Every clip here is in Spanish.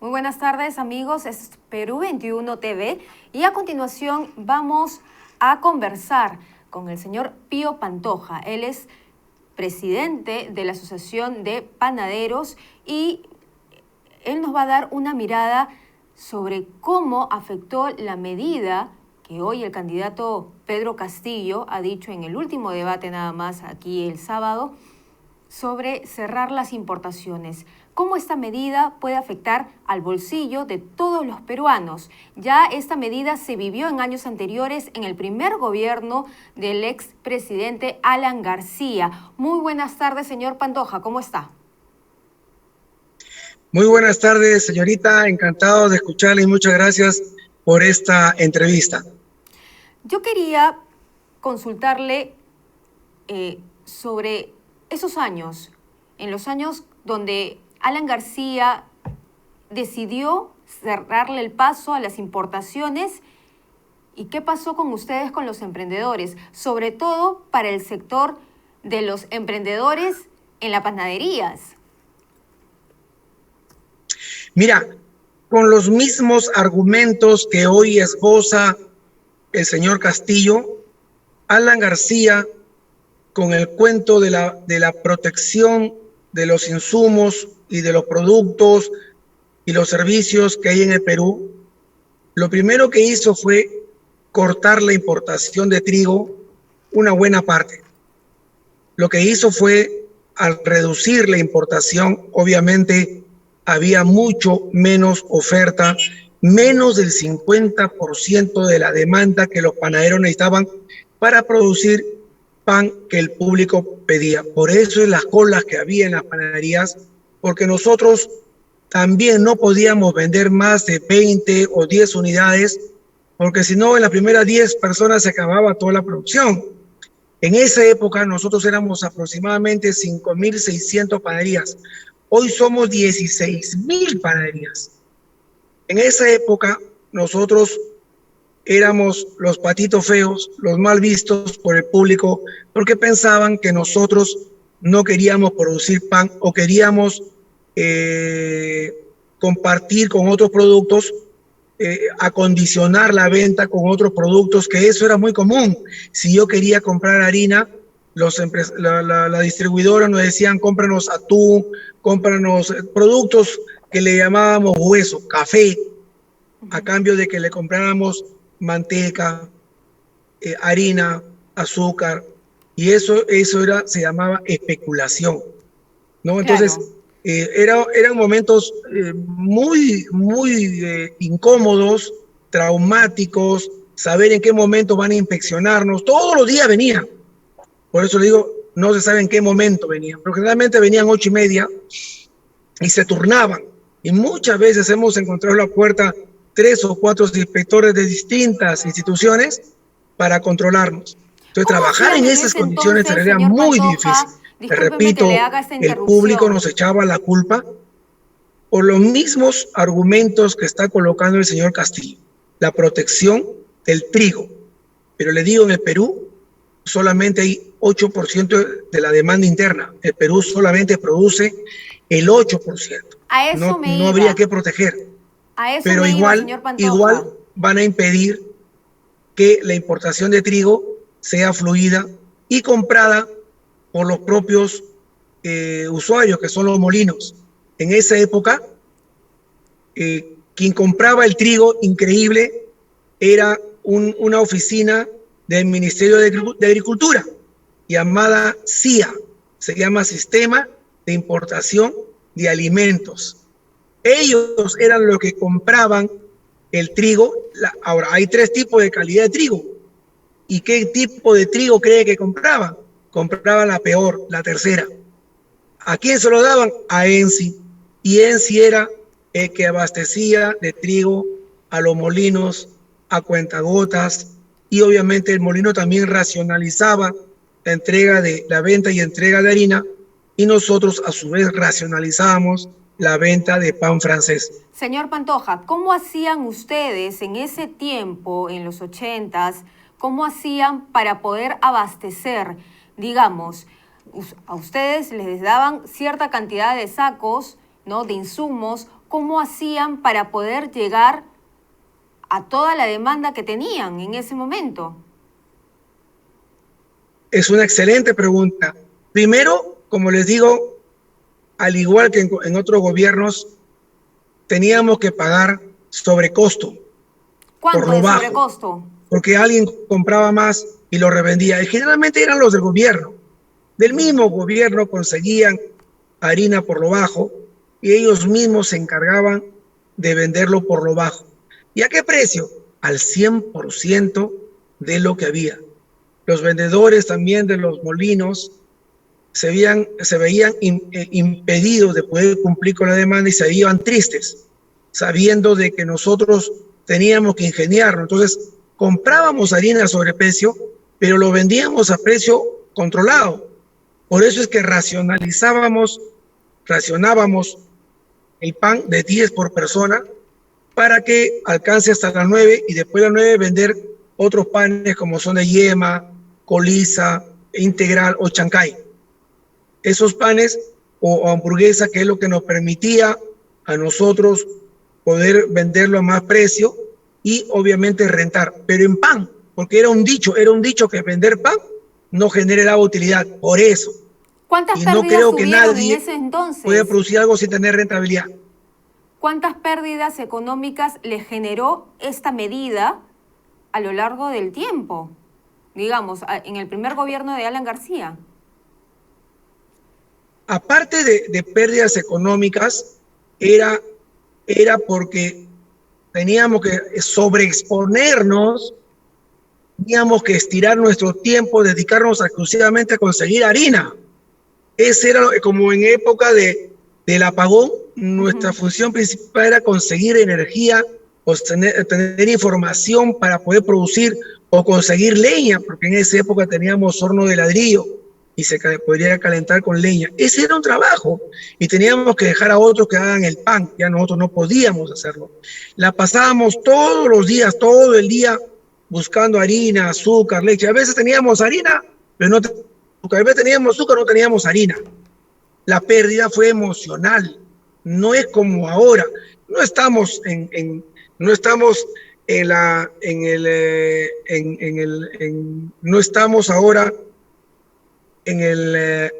Muy buenas tardes, amigos. Es Perú 21 TV y a continuación vamos a conversar con el señor Pío Pantoja. Él es presidente de la Asociación de Panaderos y él nos va a dar una mirada sobre cómo afectó la medida que hoy el candidato Pedro Castillo ha dicho en el último debate nada más aquí el sábado sobre cerrar las importaciones. ¿Cómo esta medida puede afectar al bolsillo de todos los peruanos? Ya esta medida se vivió en años anteriores en el primer gobierno del expresidente Alan García. Muy buenas tardes, señor Pantoja, ¿cómo está? Muy buenas tardes, señorita. Encantado de escucharle y muchas gracias por esta entrevista. Yo quería consultarle sobre esos años, en los años donde Alan García decidió cerrarle el paso a las importaciones. ¿Y qué pasó con ustedes, con los emprendedores? Sobre todo para el sector de los emprendedores en las panaderías. Mira, con los mismos argumentos que hoy esboza el señor Castillo, Alan García, con el cuento de la protección de los insumos y de los productos y los servicios que hay en el Perú, lo primero que hizo fue cortar la importación de trigo una buena parte. Lo que hizo fue, al reducir la importación, obviamente había mucho menos oferta, menos del 50% de la demanda que los panaderos necesitaban para producir pan que el público pedía. Por eso es las colas que había en las panaderías, porque nosotros también no podíamos vender más de 20 o 10 unidades, porque si no, en las primeras 10 personas se acababa toda la producción. En esa época nosotros éramos aproximadamente 5.600 panaderías. Hoy somos 16.000 panaderías. En esa época nosotros éramos los patitos feos, los mal vistos por el público, porque pensaban que nosotros no queríamos producir pan o queríamos compartir con otros productos, acondicionar la venta con otros productos, que eso era muy común. Si yo quería comprar harina, la distribuidora nos decían, cómpranos atún, cómpranos productos que le llamábamos hueso, café, a cambio de que le compráramos manteca, harina, azúcar, y eso se llamaba especulación, ¿no? Entonces, Claro. eran momentos muy incómodos, traumáticos, saber en qué momento van a inspeccionarnos. Todos los días venían. Por eso le digo, no se sabe en qué momento venían, pero generalmente venían 8:30 y se turnaban. Y muchas veces hemos encontrado en la puerta 3 o 4 inspectores de distintas instituciones para controlarnos. Entonces, ¿Cómo trabajar hacían en en esas ese condiciones entonces, era señor muy difícil. Pantoja? Te Discúlpeme que le repito, haga esta el público interrupción. nos echaba la culpa por los mismos argumentos que está colocando el señor Castillo, la protección del trigo. Pero le digo, en el Perú solamente hay 8% de la demanda interna. El Perú solamente produce el 8%. A eso No, me no habría iba. que proteger, A eso pero me iba, igual señor Pantoja. van a impedir que la importación de trigo sea fluida y comprada por los propios usuarios, que son los molinos. En esa época, quien compraba el trigo, increíble, era una oficina del Ministerio de Agricultura, llamada CIA, se llama Sistema de Importación de Alimentos. Ellos eran los que compraban el trigo. Ahora, hay 3 tipos de calidad de trigo. ¿Y qué tipo de trigo cree que compraban? Compraban la peor, la tercera. ¿A quién se lo daban? A ENSI. Y ENSI era el que abastecía de trigo a los molinos, a cuentagotas, y obviamente el molino también racionalizaba la entrega de la venta y entrega de harina, y nosotros a su vez racionalizábamos la venta de pan francés. Señor Pantoja, ¿cómo hacían ustedes en ese tiempo, en los 80s, cómo hacían para poder abastecer, digamos, a ustedes les daban cierta cantidad de sacos, ¿no?, de insumos ¿cómo hacían para poder llegar a toda la demanda que tenían en ese momento? Es una excelente pregunta. Primero, como les digo, al igual que en otros gobiernos, teníamos que pagar sobrecosto por ¿Cuánto lo de bajo, sobrecosto? porque alguien compraba más y lo revendía. Y generalmente eran los del gobierno. Del mismo gobierno conseguían harina por lo bajo y ellos mismos se encargaban de venderlo por lo bajo. ¿Y a qué precio? Al 100% de lo que había. Los vendedores también de los molinos se veían impedidos de poder cumplir con la demanda y se iban tristes, sabiendo de que nosotros teníamos que ingeniarnos. Entonces, comprábamos harina a sobreprecio, pero lo vendíamos a precio controlado. Por eso es que racionábamos el pan de 10 por persona para que alcance hasta las 9 y después de las 9 vender otros panes como son de yema, coliza, integral o chancay. Esos panes o hamburguesa, que es lo que nos permitía a nosotros poder venderlo a más precio y obviamente rentar, pero en pan, porque era un dicho que vender pan no generaba utilidad, por eso. ¿Cuántas Y no pérdidas creo que tuvieron en nadie ese entonces? pueda producir algo sin tener rentabilidad. ¿Cuántas pérdidas económicas le generó esta medida a lo largo del tiempo? Digamos, en el primer gobierno de Alan García. Aparte de pérdidas económicas, era porque teníamos que sobreexponernos, teníamos que estirar nuestro tiempo, dedicarnos exclusivamente a conseguir harina. Ese era, como en época del apagón, nuestra función principal era conseguir energía, tener información para poder producir o conseguir leña, porque en esa época teníamos horno de ladrillo y se podría calentar con leña. Ese era un trabajo y teníamos que dejar a otros que hagan el pan, ya nosotros no podíamos hacerlo. La pasábamos todos los días, todo el día, buscando harina, azúcar, leche. A veces teníamos harina, pero no a veces teníamos azúcar, no teníamos harina. La pérdida fue emocional, no es como ahora. No estamos no estamos ahora en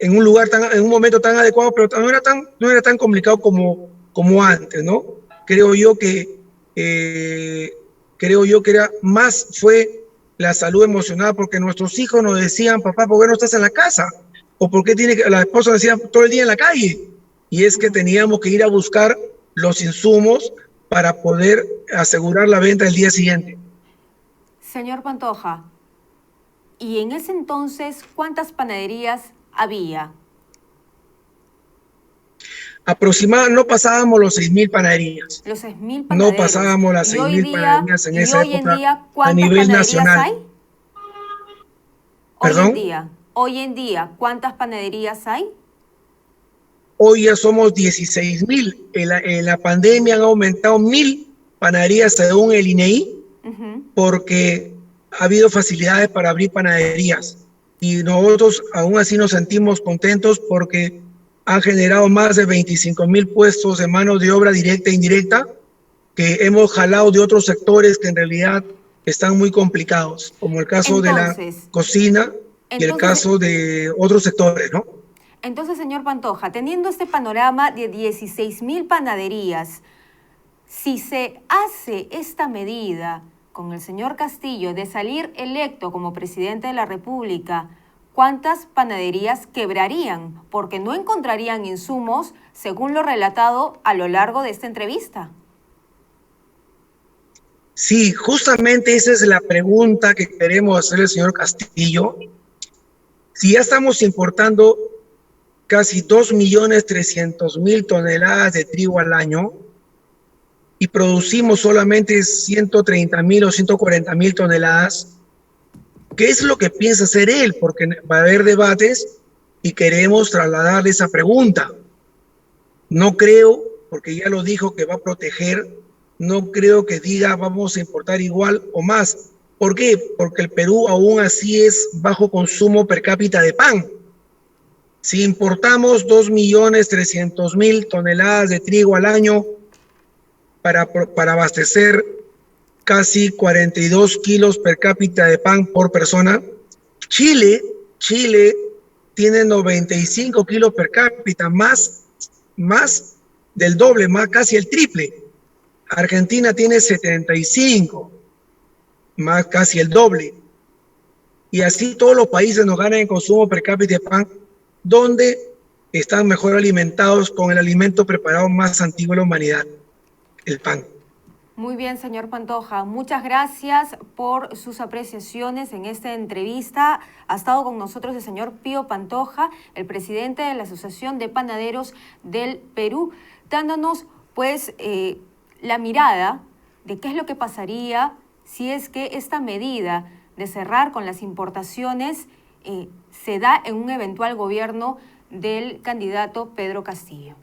un lugar en un momento tan adecuado, pero no era tan complicado como antes, ¿no? Creo yo que era más fue la salud emocional, porque nuestros hijos nos decían: papá, ¿por qué no estás en la casa? O ¿por qué la esposa decía todo el día en la calle? Y es que teníamos que ir a buscar los insumos para poder asegurar la venta el día siguiente. Señor Pantoja, ¿y en ese entonces cuántas panaderías había? Aproximadamente no pasábamos los 6.000 panaderías. Los 6.000 panaderías. No pasábamos las 6.000 panaderías en esa época a nivel nacional. Hay? Hoy en día, ¿cuántas panaderías hay? Hoy ya somos 16.000. En la pandemia han aumentado 1.000 panaderías según el INEI, porque ha habido facilidades para abrir panaderías. Y nosotros aún así nos sentimos contentos porque han generado más de 25.000 puestos de mano de obra directa e indirecta que hemos jalado de otros sectores que en realidad están muy complicados, como el caso de la cocina y el caso de otros sectores, ¿no? Entonces, señor Pantoja, teniendo este panorama de 16.000 panaderías, si se hace esta medida con el señor Castillo de salir electo como presidente de la República, ¿cuántas panaderías quebrarían? Porque no encontrarían insumos, según lo relatado a lo largo de esta entrevista. Sí, justamente esa es la pregunta que queremos hacerle al señor Castillo. Si ya estamos importando casi 2.300.000 toneladas de trigo al año y producimos solamente 130.000 o 140.000 toneladas, ¿qué es lo que piensa hacer él? Porque va a haber debates y queremos trasladarle esa pregunta. No creo, porque ya lo dijo que va a proteger, no creo que diga vamos a importar igual o más. ¿Por qué? Porque el Perú aún así es bajo consumo per cápita de pan. Si importamos 2.300.000 toneladas de trigo al año para abastecer casi 42 kilos per cápita de pan por persona, Chile tiene 95 kilos per cápita, más del doble, más casi el triple. Argentina tiene 75, más casi el doble. Y así todos los países nos ganan en consumo per cápita de pan, donde están mejor alimentados con el alimento preparado más antiguo de la humanidad, el pan. Muy bien, señor Pantoja. Muchas gracias por sus apreciaciones en esta entrevista. Ha estado con nosotros el señor Pío Pantoja, el presidente de la Asociación de Panaderos del Perú, dándonos pues la mirada de qué es lo que pasaría si es que esta medida de cerrar con las importaciones se da en un eventual gobierno del candidato Pedro Castillo.